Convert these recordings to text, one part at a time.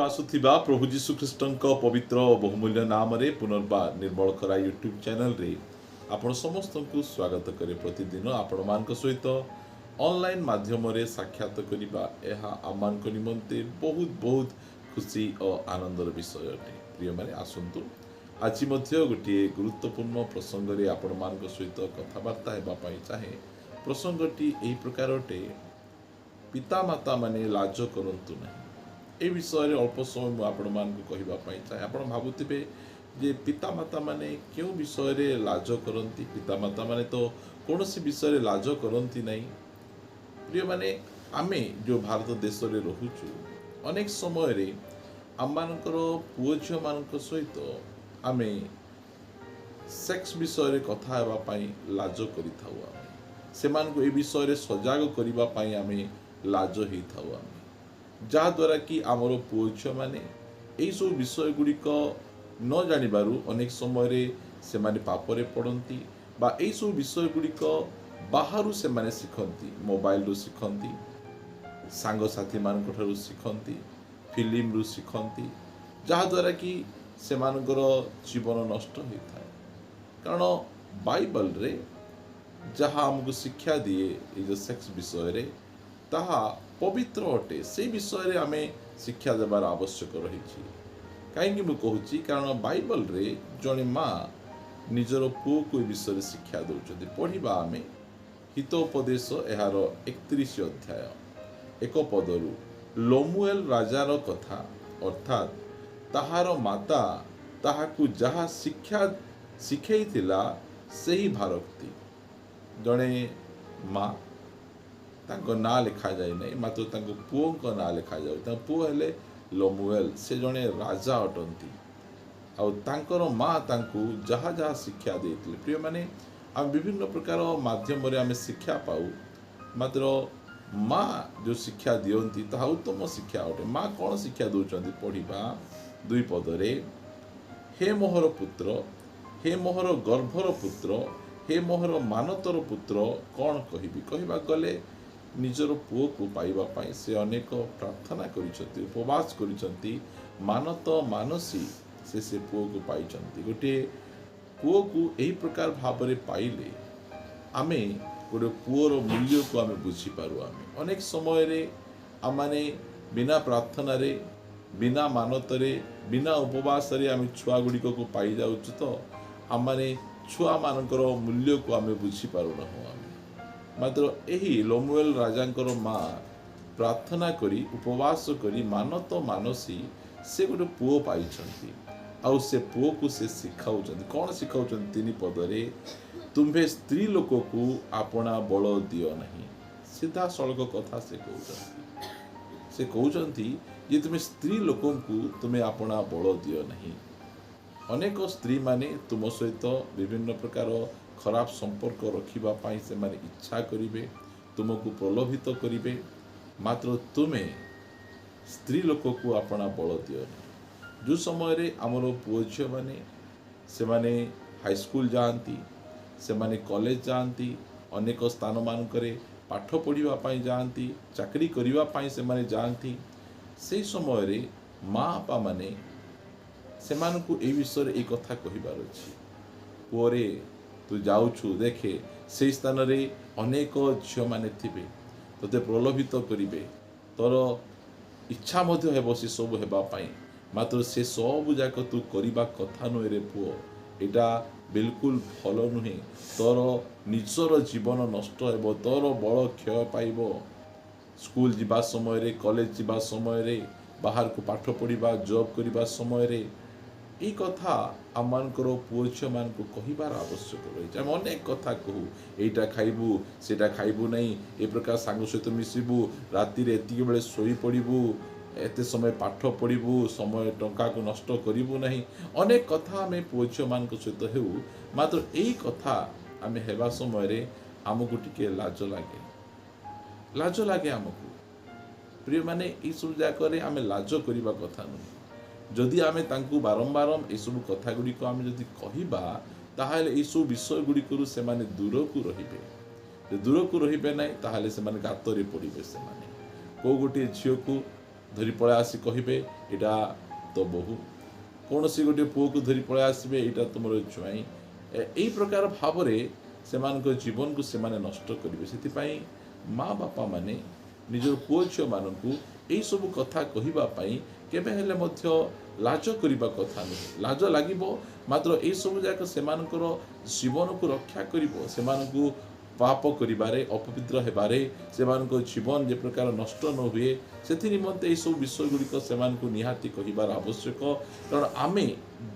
आसुथिबा प्रभु जीशुख्रीष्टଙ୍କ पवित्र और बहुमूल्य नाम रे पुनर्बार निर्मल खरा यूट्यूब चैनल रे आपण समस्त को स्वागत करे। प्रतिदिन आपण मान सहित ऑनलाइन माध्यम रे साक्षात करिबा एहा आमान को निमंते बहुत बहुत खुशी और आनंदर विषय अटे। प्रिय माने आसंतु आज मध्य गोटे गुरुत्वपूर्ण प्रसंग रे आपण मान सहित कथबार्ता हेबा पई चाहे। प्रसंगटी एही प्रकार अटे, पिता माता माने लाज करंतु नहीं। ए विषय रे अल्प समय मु आपण मान को कहिबा पई चाहे। आपण भाबुथिबे जे पिता माता माने केउ विषय रे लाज करंती। पिता माता माने तो कोनोसी विषय रे लाज करंती नहीं। प्रिय माने आमे जो भारत देश रे रहुचु, अनेक समय रे आमानकर पुओ झियो मानक सहित आमे सेक्स विषय रे कथा हेबा पई लाज करिथाउ। आमे सेमान को ए विषय रे सजाग करिबा पई आमे लाज हेइथाउ। आमे जहा द्वारा कि आमर पुओ झियो माने एई सब विषय गुड़िक न जानिबारु अनेक समय रे सेमाने पापरे पड़ती बा एई सब विषय गुड़िक बाहरु सेमाने शिखंती। मोबाइल रु शिखंती, सांग साथी मानक ठारु शिखंती, फिल्म रु शिखंती, जहा द्वारा कि सेमानकर जीवन नष्ट होइथाय। कारण बाइबल रे जहा हमको शिक्षा दिए ए जो सेक्स विषय रे ताहा पवित्र अटे। से विषय रे आमे शिक्षा देबार आवश्यक रही। कहीं मुझे कहूँ कारण बाइबल रे जड़े माँ निजर पुओ को विषय शिक्षा दौरान पढ़ा। आम हितोपदेश यार 31 अध्याय 1 पदरु लमुएल राजार कथा, अर्थात ताहार माता ताहाकु जहा शिक्षा शिखैथिला सही भारक्ति। जड़े माँ तांको ना लिखा जाए नहीं, मात्र तांको पुओ को ना लिखा जाए। पुओ हेले लमुएल, से जड़े राजा अटंती। आउ तांकर माँ तांको जहा जहा शिक्षा देते। प्रिय माने आम विभिन्न प्रकार माध्यम रे आमे शिक्षा पाऊ, मात्र माँ जो शिक्षा दियंती ताहा उत्तम शिक्षा अटे। माँ कौन शिक्षा दौरान पढ़ा 2 पदरे, हे मोहर पुत्र, हे मोहर गर्भर पुत्र, हे मोहर मानतर पुत्र कौन कहिबी। कहबा गले निजर पुओ को पाइबा पाई से अनेक प्रार्थना करिसंती, उपवास करिसंती, मानत मानसी से पुओ को पाइचंती। गोटे पुओ को एही प्रकार भाव रे पाइले आमे गोटे पुओर मूल्य को आमे बुझी पारु। आमे अनेक समय रे आमाने बिना प्रार्थना रे, बिना मानत रे, बिना उपवास रे आमे छुआ गुड़िक को पाई जाउछु। तो आमाने छुआ मानकर मूल्य को आमे बुझी पारु ना। मात्र यही लमुएल राजांकर माँ प्रार्थना करी, उपवास करी, मानत मानसी से गोटे पुओ पाइछंती। आउ से पुओ को से शिखाउछंती। कौन शिखाउछंती? 3 पदरे, तुम्भे स्त्री लोक को आपणा बल दियो नहीं। सीधा सड़क कथा से कहउछंती। से कहउछंती जे तुमे स्त्री लोक को तुमे आपणा बल दियो नहीं। अनेक स्त्री माने तुम सहित विभिन्न प्रकार खराब संपर्क रखिबा पाई से माने इच्छा करिवे, तुमको प्रलोभित करिवे, मात्र तुमे स्त्री लोक को आपणा बल दियो नहीं। जो समय रे आमर पुओ झियो माने से माने हाई स्कूल जाती, से माने कॉलेज जाती, अनेक स्थान मानकरे पाठ पढ़िबा पाई जाती, चाकरी करिबा पाई से माने जाती। से समय रे माँ बापा माने से मानकु ए विषय रे ए कथा कहिबार अछि, पुओरे तू जाउछु देखे से स्थान रे अनेक झियो माने थिबे, तोते प्रलोभित करिवे, तोर इच्छा मध्य हेबो से सब हेबा पाई। मात्र से सब जाक तू करिबा कथा नुहे रे पुओ। एटा बिल्कुल भल नुहे। तोर निजर जीवन नष्ट हेबो, तोर बल क्षय पाइबो। स्कूल जिबा समय रे, कॉलेज जिबा समय रे, बाहर को पाठ पढ़िबा, जॉब करिबा समय रे ये कथा आमर पुओ झियो मान को कहिबार आवश्यक रही। आम अनेक कथा कहू, एटा खाइबू, सेटा खाइबू नहीं, ए प्रकार सांग सहित मिसिबू, राति रे एतिके बेले सोई पड़िबू, एते समय पाठ पढ़िबू, समय टंका को नष्ट करिबू नहीं। अनेक कथा आम पुओ झियो मान सहित हेउ, मात्र एई कथा आम हेबा समय रे आमको टिके लाज लागे आमको। प्रिय माने ई सब जाकरे आम लाज करिबा कथा नहीं। जदि आमे तांकु बारंबार ए सब कथा गुड़िक आमे जदि कहिबा, ताहाले ए सब विषय गुड़िकरु से माने दूर को रहिबे। जे दूर को रहिबे नै, ताहाले से माने गातरे पड़िबे। से माने को गोटे झियो को ଧରି ପଳାଇ ଆସି କହିବେ ଏଇଟା ତ ବୋହୂ, କୌଣସି ଗୋଟିଏ ପୁଅକୁ ଧରି ପଳାଇ ଆସିବେ ଏଇଟା ତୁମର ଜ୍ୱାଇଁ। ଏହି ପ୍ରକାର ଭାବରେ ସେମାନଙ୍କ ଜୀବନକୁ ସେମାନେ ନଷ୍ଟ କରିବେ। ସେଥିପାଇଁ ମା ବାପା ମାନେ ନିଜର ପୁଅ ଝିଅମାନଙ୍କୁ ଏହିସବୁ କଥା କହିବା ପାଇଁ କେବେ ହେଲେ ମଧ୍ୟ ଲାଜ କରିବା କଥା ନୁହେଁ। ଲାଜ ଲାଗିବ, ମାତ୍ର ଏହିସବୁ ଯାକ ସେମାନଙ୍କର ଜୀବନକୁ ରକ୍ଷା କରିବ। ସେମାନଙ୍କୁ ପାପ କରିବାରେ, ଅପବିତ୍ର ହେବାରେ, ସେମାନଙ୍କ ଜୀବନ ଯେ ପ୍ରକାର ନଷ୍ଟ ନ ହୁଏ, ସେଥି ନିମନ୍ତେ ଏହିସବୁ ବିଷୟ ଗୁଡ଼ିକ ସେମାନଙ୍କୁ ନିହାତି କହିବାର ଆବଶ୍ୟକ। କାରଣ ଆମେ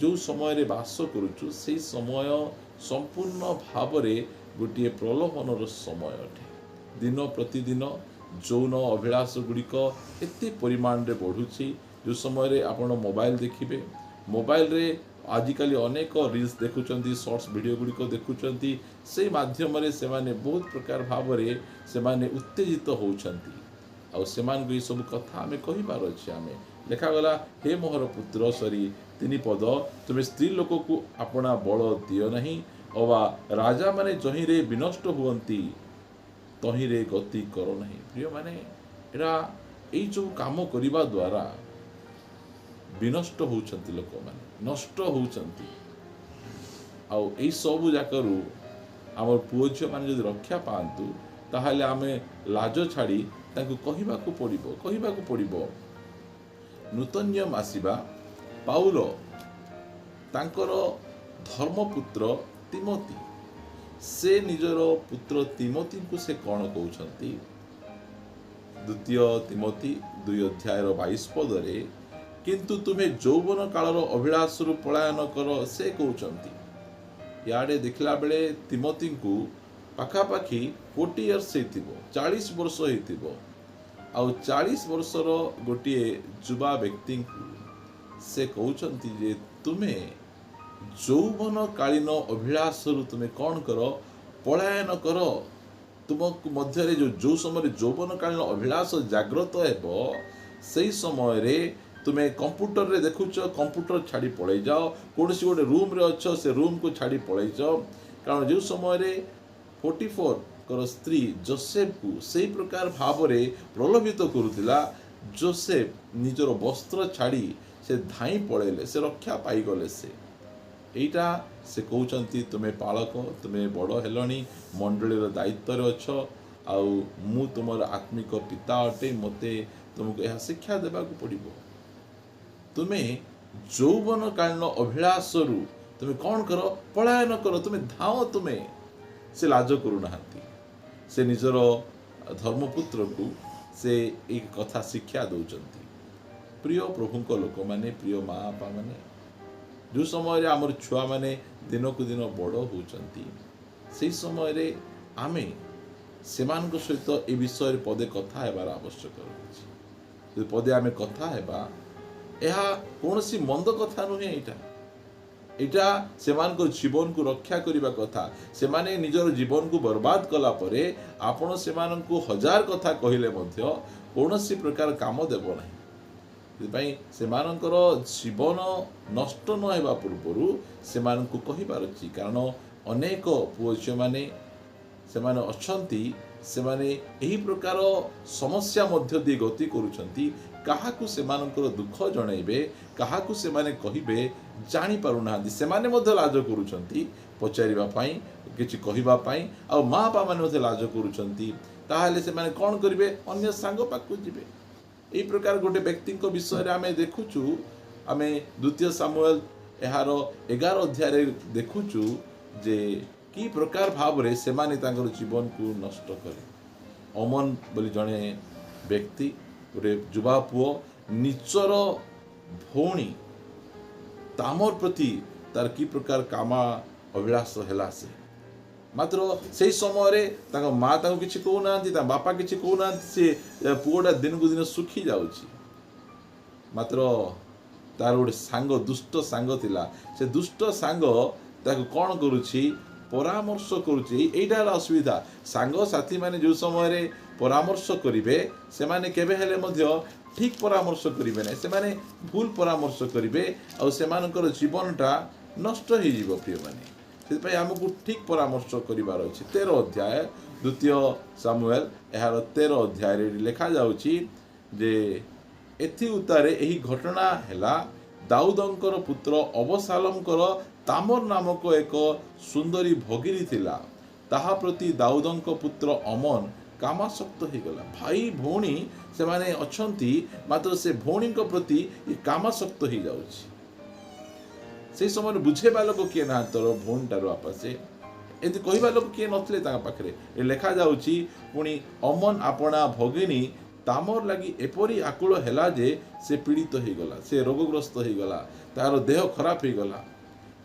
ଯେଉଁ ସମୟରେ ବାସ କରୁଛୁ ସେହି ସମୟ ସମ୍ପୂର୍ଣ୍ଣ ଭାବରେ ଗୋଟିଏ ପ୍ରଲୋଭନର ସମୟ ଅଟେ। ଦିନ ପ୍ରତିଦିନ ଯୌନ ଅଭିଳାଷ ଗୁଡ଼ିକ ଏତେ ପରିମାଣରେ ବଢ଼ୁଛି। ଯେଉଁ ସମୟରେ ଆପଣ ମୋବାଇଲ ଦେଖିବେ, ମୋବାଇଲରେ ଆଜିକାଲି ଅନେକ ରିଲ୍ସ ଦେଖୁଛନ୍ତି, ସର୍ଟସ୍ ଭିଡ଼ିଓ ଗୁଡ଼ିକ ଦେଖୁଛନ୍ତି, ସେଇ ମାଧ୍ୟମରେ ସେମାନେ ବହୁତ ପ୍ରକାର ଭାବରେ ସେମାନେ ଉତ୍ତେଜିତ ହେଉଛନ୍ତି। ଆଉ ସେମାନଙ୍କୁ ଏସବୁ କଥା ଆମେ କହିବାର ଅଛି। ଆମେ ଲେଖାଗଲା, ହେ ମୋହର ପୁତ୍ର ସରି 3 ପଦ, ତୁମେ ସ୍ତ୍ରୀ ଲୋକକୁ ଆପଣା ବଳ ଦିଅ ନାହିଁ, ଅବା ରାଜାମାନେ ଯହିଁରେ ବିନଷ୍ଟ ହୁଅନ୍ତି ତହିଁରେ ଗତି କର ନାହିଁ। ପ୍ରିୟମାନେ, ଏଇଟା ଏଇ ଯେଉଁ କାମ କରିବା ଦ୍ୱାରା ବିନଷ୍ଟ ହେଉଛନ୍ତି, ଲୋକମାନେ ନଷ୍ଟ ହେଉଛନ୍ତି। ଆଉ ଏଇ ସବୁ ଯାକରୁ ଆମର ପୁଅ ଝିଅମାନେ ଯଦି ରକ୍ଷା ପାଆନ୍ତୁ, ତାହେଲେ ଆମେ ଲାଜ ଛାଡ଼ି ତାଙ୍କୁ କହିବାକୁ ପଡ଼ିବ। ନୂତନ ନିୟମ ଆସିବା, ପାଉଲ ତାଙ୍କର ଧର୍ମପୁତ୍ର ତିମୋଥି, ସେ ନିଜର ପୁତ୍ର ତିମୋଥିଙ୍କୁ ସେ କ'ଣ କହୁଛନ୍ତି? 2 ତିମୋଥି 2:22 ପଦରେ, କିନ୍ତୁ ତୁମେ ଯୌବନ କାଳର ଅଭିଳାଷରୁ ପଳାୟନ କର, ସେ କହୁଛନ୍ତି। ଇଆଡ଼େ ଦେଖିଲା ବେଳେ ତିମୋଥିଙ୍କୁ ପାଖାପାଖି 40 ଇୟର୍ସ ହେଇଥିବ, 40 ବର୍ଷ ହେଇଥିବ। ଆଉ 40 ବର୍ଷର ଗୋଟିଏ ଯୁବା ବ୍ୟକ୍ତିଙ୍କୁ ସେ କହୁଛନ୍ତି ଯେ ତୁମେ ଯୌବନକାଳୀନ ଅଭିଳାଷରୁ ତୁମେ କ'ଣ କର? ପଳାୟନ କର। ତୁମକୁ ମଧ୍ୟରେ ଯେଉଁ ସମୟରେ ଯୌବନକାଳୀନ ଅଭିଳାଷ ଜାଗ୍ରତ ହେବ, ସେହି ସମୟରେ ତୁମେ କମ୍ପ୍ୟୁଟରରେ ଦେଖୁଛ, କମ୍ପ୍ୟୁଟର ଛାଡ଼ି ପଳାଇ ଯାଅ। କୌଣସି ଗୋଟେ ରୁମ୍ରେ ଅଛ, ସେ ରୁମ୍କୁ ଛାଡ଼ି ପଳାଇ ଯାଅ। କାରଣ ଯେଉଁ ସମୟରେ 44ଙ୍କର ସ୍ତ୍ରୀ ଯୋସେଫକୁ ସେହି ପ୍ରକାର ଭାବରେ ପ୍ରଲୋଭିତ କରୁଥିଲା, ଯୋସେଫ ନିଜର ବସ୍ତ୍ର ଛାଡ଼ି ସେ ଧାଇଁ ପଳାଇଲେ, ସେ ରକ୍ଷା ପାଇଗଲେ। ଏଇଟା ସେ କହୁଛନ୍ତି, ତୁମେ ପାଳକ, ତୁମେ ବଡ଼ ହେଲଣି, ମଣ୍ଡଳୀର ଦାୟିତ୍ୱରେ ଅଛ, ଆଉ ମୁଁ ତୁମର ଆତ୍ମିକ ପିତା ଅଟେ, ମୋତେ ତୁମକୁ ଏହା ଶିକ୍ଷା ଦେବାକୁ ପଡ଼ିବ। ତୁମେ ଯୌବନକାଳୀନ ଅଭିଳାଷରୁ ତୁମେ କ'ଣ କର? ପଳାୟନ କର, ତୁମେ ଧାଅ। ତୁମେ ସେ ଲାଜ କରୁନାହାନ୍ତି। ସେ ନିଜର ଧର୍ମପୁତ୍ରକୁ ସେ ଏଇ କଥା ଶିକ୍ଷା ଦେଉଛନ୍ତି। ପ୍ରିୟ ପ୍ରଭୁଙ୍କ ଲୋକମାନେ, ପ୍ରିୟ ମା ବାପା ମାନେ, ଯେଉଁ ସମୟରେ ଆମର ଛୁଆମାନେ ଦିନକୁ ଦିନ ବଡ଼ ହେଉଛନ୍ତି, ସେହି ସମୟରେ ଆମେ ସେମାନଙ୍କ ସହିତ ଏ ବିଷୟରେ ପଦେ କଥା ହେବାର ଆବଶ୍ୟକ ରହିଛି। ଯଦି ପଦେ ଆମେ କଥା ହେବା, ଏହା କୌଣସି ମନ୍ଦ କଥା ନୁହେଁ। ଏଇଟା ସେମାନଙ୍କ ଜୀବନକୁ ରକ୍ଷା କରିବା କଥା। ସେମାନେ ନିଜର ଜୀବନକୁ ବର୍ବାଦ କଲା ପରେ ଆପଣ ସେମାନଙ୍କୁ 1000 କଥା କହିଲେ ମଧ୍ୟ କୌଣସି ପ୍ରକାର କାମ ଦେବ ନାହିଁ। ସେଥିପାଇଁ ସେମାନଙ୍କର ଜୀବନ ନଷ୍ଟ ନ ହେବା ପୂର୍ବରୁ ସେମାନଙ୍କୁ କହିବାର ଅଛି। କାରଣ ଅନେକ ପୁଅ ଝିଅମାନେ ସେମାନେ ଅଛନ୍ତି, ସେମାନେ ଏହି ପ୍ରକାର ସମସ୍ୟା ମଧ୍ୟ ଦେଇ ଗତି କରୁଛନ୍ତି। କାହାକୁ ସେମାନଙ୍କର ଦୁଃଖ ଜଣାଇବେ, କାହାକୁ ସେମାନେ କହିବେ ଜାଣିପାରୁନାହାନ୍ତି। ସେମାନେ ମଧ୍ୟ ଲାଜ କରୁଛନ୍ତି ପଚାରିବା ପାଇଁ, କିଛି କହିବା ପାଇଁ। ଆଉ ମା ବାପା ମାନେ ମଧ୍ୟ ଲାଜ କରୁଛନ୍ତି। ତାହେଲେ ସେମାନେ କ'ଣ କରିବେ? ଅନ୍ୟ ସାଙ୍ଗ ପାଖକୁ ଯିବେ। ଏହି ପ୍ରକାର ଗୋଟେ ବ୍ୟକ୍ତିଙ୍କ ବିଷୟରେ ଆମେ ଦେଖୁଛୁ, ଆମେ 2 ସାମୁଏଲ ଏହାର 11 ଅଧ୍ୟାୟରେ ଦେଖୁଛୁ ଯେ କି ପ୍ରକାର ଭାବରେ ସେମାନେ ତାଙ୍କର ଜୀବନକୁ ନଷ୍ଟ କଲେ। ଅମନ ବୋଲି ଜଣେ ବ୍ୟକ୍ତି, ଗୋଟେ ଯୁବା ପୁଅ, ନିଜର ଭଉଣୀ ତାମର ପ୍ରତି ତାର କି ପ୍ରକାର କାମ ଅଭିଳାଷ ହେଲା। ସେ ମାତ୍ର ସେହି ସମୟରେ ତାଙ୍କ ମା ତାଙ୍କୁ କିଛି କହୁନାହାନ୍ତି, ତାଙ୍କ ବାପା କିଛି କହୁନାହାନ୍ତି। ସେ ପୁଅଟା ଦିନକୁ ଦିନ ଶୁଖି ଯାଉଛି। ମାତ୍ର ତାର ଗୋଟେ ସାଙ୍ଗ, ଦୁଷ୍ଟ ସାଙ୍ଗ ଥିଲା। ସେ ଦୁଷ୍ଟ ସାଙ୍ଗ ତାକୁ କ'ଣ କରୁଛି? ପରାମର୍ଶ କରୁଛି। ଏଇଟା ହେଲା ଅସୁବିଧା। ସାଙ୍ଗସାଥୀମାନେ ଯେଉଁ ସମୟରେ ପରାମର୍ଶ କରିବେ, ସେମାନେ କେବେ ହେଲେ ମଧ୍ୟ ଠିକ୍ ପରାମର୍ଶ କରିବେ ନାହିଁ। ସେମାନେ ଭୁଲ ପରାମର୍ଶ କରିବେ, ଆଉ ସେମାନଙ୍କର ଜୀବନଟା ନଷ୍ଟ ହେଇଯିବ। ପ୍ରିୟମାନେ, ସେଥିପାଇଁ ଆମକୁ ଠିକ୍ ପରାମର୍ଶ କରିବାର ଅଛି। 13 ଅଧ୍ୟାୟ 2 ସାମୁଏଲ ଏହାର 13 ଅଧ୍ୟାୟରେ ଲେଖାଯାଉଛି ଯେ एथि उतारे एही घटना हेला दाऊदंकर पुत्र अबशालोमकर तामर नामक एक सुंदरी भगिनी थिला ताहा प्रति दाऊदंक पुत्र अमन कामासक्त हो गला। भाई भौणी से माने अछंती मात्र से भौणी प्रति ये कामासक्त हो जाउछि। से समय बुझेबा लोक किए ना तोर भौणी टार आपसे एमती कहवा लोक किए नथिले ताका पाखरे ए लेखा जाउछि पुणी अमन आपणा भगिनी तामर लगी एपरी आकुल हैला जे से पीड़ित हो गला, से रोगग्रस्त हो गला, तार देह खराब हो गला।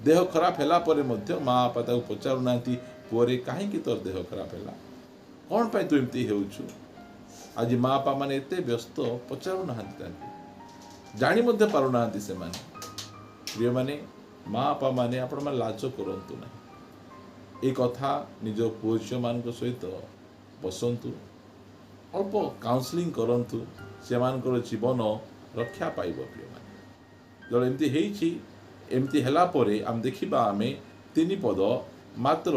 देह खराब हैला परे मध्य माँ बापा ताको पचारु नांती पुअरे काहेकि तोर देह खराब हैला, कौन पाई तू एमती हेउछु। आज माँ बापा माने एते व्यस्त पचारु नांती ताको जानी मध्य पारु नांती से माने। प्रिय माने माँ बापा माने आपण माने लाज करंतु ना, ए कथा निज पुओ झियो मान सहित बसंतु, अल्प काउंसलिंग करंतु, से मानकर जीवन रक्षा पाइब। प्रिय माने जब एमती हेइछि एमती हेला परे आम देखिबा आमे तीन पद मात्र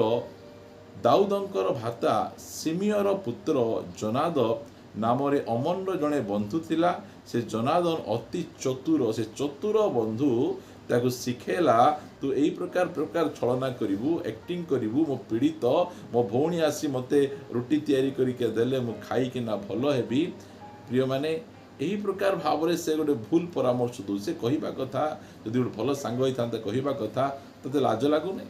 दाऊदंकर भाता सिमियर पुत्र जोनादब नामरे अमनर जड़े बंधु थिला। से जोनादन अति चतुर, से चतुर बंधु ताको शिखेला तू यही प्रकार प्रकार छलना करिवु, एक्टिंग करिवु, मो पीड़ित मो भौणी आसी मते रुटी तैयारी करके देले मु खाई कि ना भलो हेबी। प्रिय माने यही प्रकार भाव से गोटे भूल परामर्श दू। से कहवा कथा जदि गोटे भल सांग होता कहवा कथा तोते लाज लगुनि,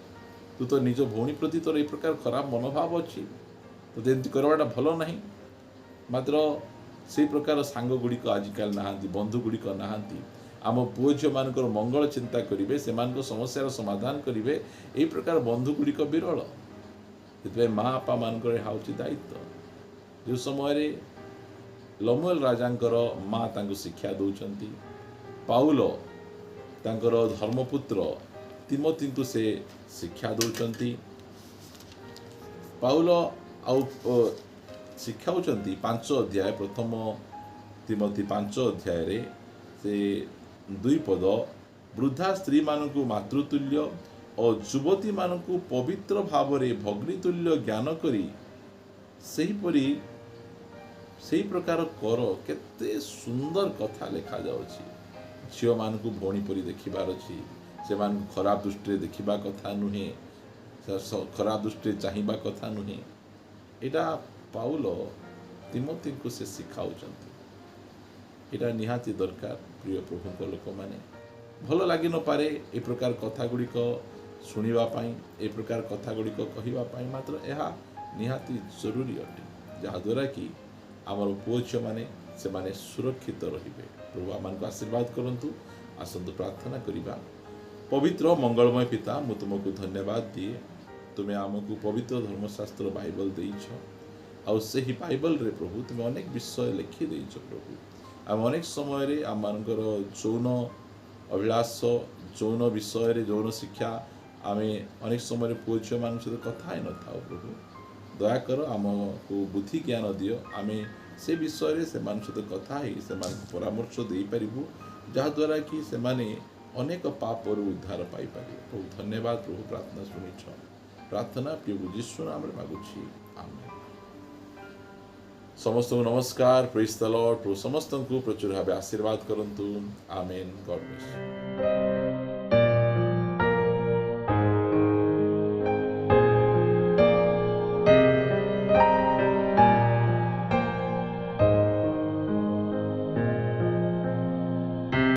तू तो निज भौणी प्रति तोर यही प्रकार खराब मनोभाव अच्छी, तोते एमती करवाटा भल नहीं। मात्र से प्रकार सांग गुड़िक आजिकल नहांती, बंधु गुड़िक नहांती। आम पुओ झियो मानकर मंगल चिंता करेंगे, से समस्यार समाधान करेंगे, यही प्रकार बंधु गुड़िक विरल। से माँ बापा मानकर यहाँ हूँ दायित्व। जो समय लमुएल राजांकर माँ तांको शिक्षा दौरान पाउल तांकर धर्मपुत्र तिमोथी को से शिक्षा दौरान पाउल आउ शिक्षा 5 अध्याय प्रथम तिमोथी 5 अध्याय रे से 2 पद वृद्धा स्त्री मानकु मातृतुल्य और युवती मानकु पवित्र भाव रे भग्नितुल्य ज्ञान करी सेहीपरि सेही प्रकार कर। केते सुंदर कथा लिखा जाउछि। झियो मानकु भौणी परि देखिबार अछि, से मानकु खराब दृष्टि देखिबा कथा नुहे, खराब दृष्टि चाहिबा कथा नुहे। एटा पाउल तिमोथी को से शिखाउछन्ति। एटा निहाती दरकार। प्रिय प्रभु लोक माने भल लगी न पारे ए प्रकार कथा गुड़िक शुणा, ए प्रकार कथा गुड़िक कहवाई, मात्र यह निहाती जरूरी अटे जहाद्वारा कि आमर पुओ झियो माने से माने सुरक्षित रहिबे। प्रभु आमको आशीर्वाद करंतु। आसंतु प्रार्थना करिबा। पवित्र मंगलमय पिता, मु तुमको धन्यवाद दिए। तुमे आमको पवित्र धर्मशास्त्र बाइबल देइछ, आउ सेही बाइबल रे प्रभु तुमे अनेक विषय लिखि देइछ। प्रभु आम अनेक समय रे आम मानकर यौन अभिलाष, यौन विषय रे यौन शिक्षा आमे अनेक समय पुओ झियो मान सहित कथा ही न था। प्रभु दयाकर आमको बुद्धि ज्ञान दियो, आमे से विषय रे से मान सहित कथा ही से मान परामर्श दे पारिबु, जहाद्वारा कि से माने अनेक पाप उद्धार पाई पारे। प्रभु धन्यवाद। प्रभु प्रार्थना शुणिछ। प्रार्थना प्रभु यीशु नाम रे मागुछि, आमेन। समस्त नमस्कार। Praise the Lord. प्रभु समस्त को प्रचुर भाव आशीर्वाद करंतु। आमेन। God bless.